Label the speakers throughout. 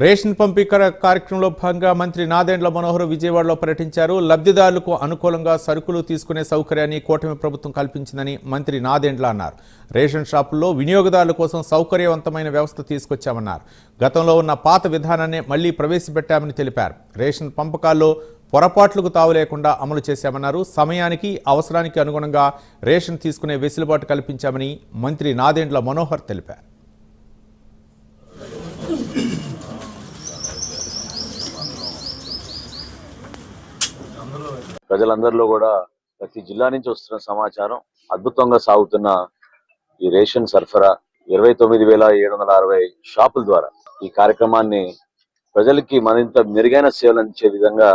Speaker 1: Ration పంపిణీ కార్యక్రమంలో భాగంగా మంత్రి నాదెండ్ల మనోహర్ విజయవాడలో పర్యటించారు. లబ్ధిదారులకు అనుకూలంగా సరుకులు తీసుకునే సౌకర్యాన్ని కూటమి ప్రభుత్వం కల్పించిందని మంత్రి నాదెండ్ల అన్నారు. రేషన్ షాపుల్లో వినియోగదారుల కోసం సౌకర్యవంతమైన వ్యవస్థ తీసుకొచ్చామన్నారు. గతంలో ఉన్న పాత విధానాన్ని మళ్లీ ప్రవేశపెట్టామని తెలిపారు. రేషన్ పంపకాల్లో పొరపాట్లకు తావు లేకుండా అమలు చేశామన్నారు. సమయానికి అవసరానికి అనుగుణంగా రేషన్ తీసుకునే వెసులుబాటు కల్పించామని మంత్రి నాదెండ్ల మనోహర్ తెలిపారు.
Speaker 2: ప్రజలందరిలో కూడా ప్రతి జిల్లా నుంచి వస్తున్న సమాచారం అద్భుతంగా సాగుతున్న ఈ రేషన్ సరఫరా 29,760 షాపుల ద్వారా ఈ కార్యక్రమాన్ని ప్రజలకి మరింత మెరుగైన సేవలు అందించే విధంగా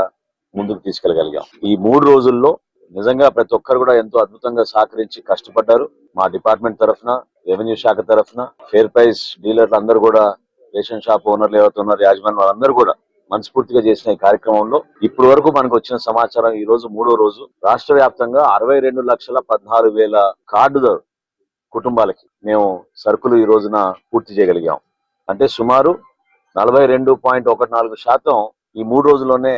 Speaker 2: ముందుకు తీసుకెళ్లగలిగాం. ఈ 3 రోజుల్లో నిజంగా ప్రతి ఒక్కరు కూడా ఎంతో అద్భుతంగా సహకరించి కష్టపడ్డారు. మా డిపార్ట్మెంట్ తరఫున, రెవెన్యూ శాఖ తరఫున, ఫేర్ ప్రైస్ డీలర్లు అందరూ కూడా, రేషన్ షాప్ ఓనర్లు ఎవరైతే ఉన్నారు, యాజమాన్యం వాళ్ళందరూ కూడా మనస్ఫూర్తిగా చేసిన ఈ కార్యక్రమంలో ఇప్పటి వరకు మనకు వచ్చిన సమాచారం, ఈ రోజు 3వ రోజు రాష్ట్ర వ్యాప్తంగా 62,14,000 కార్డు కుటుంబాలకి మేము సరుకులు ఈ రోజున పూర్తి చేయగలిగాం. అంటే సుమారు 42.14% ఈ 3 రోజుల్లోనే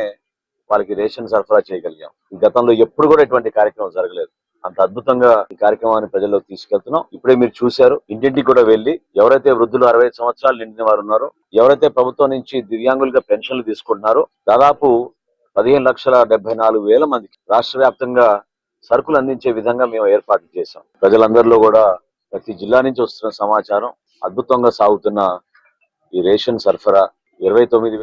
Speaker 2: వాళ్ళకి రేషన్ సరఫరా చేయగలిగాం. ఈ గతంలో ఎప్పుడు కూడా ఇటువంటి కార్యక్రమం జరగలేదు. అంత అద్భుతంగా ఈ కార్యక్రమాన్ని ప్రజల్లోకి తీసుకెళ్తున్నాం. ఇప్పుడే మీరు చూశారు, ఇంటింటికి కూడా వెళ్లి ఎవరైతే వృద్ధులు 65 సంవత్సరాలు నిండిన వారు ఉన్నారో, ఎవరైతే ప్రభుత్వం నుంచి దివ్యాంగులుగా పెన్షన్లు తీసుకుంటున్నారో, దాదాపు 15,74,000 మందికి రాష్ట్ర వ్యాప్తంగా సరుకులు అందించే విధంగా మేము ఏర్పాట్లు చేశాం. ప్రజలందరిలో కూడా ప్రతి జిల్లా నుంచి వస్తున్న సమాచారం అద్భుతంగా సాగుతున్న ఈ రేషన్ సరఫరా 29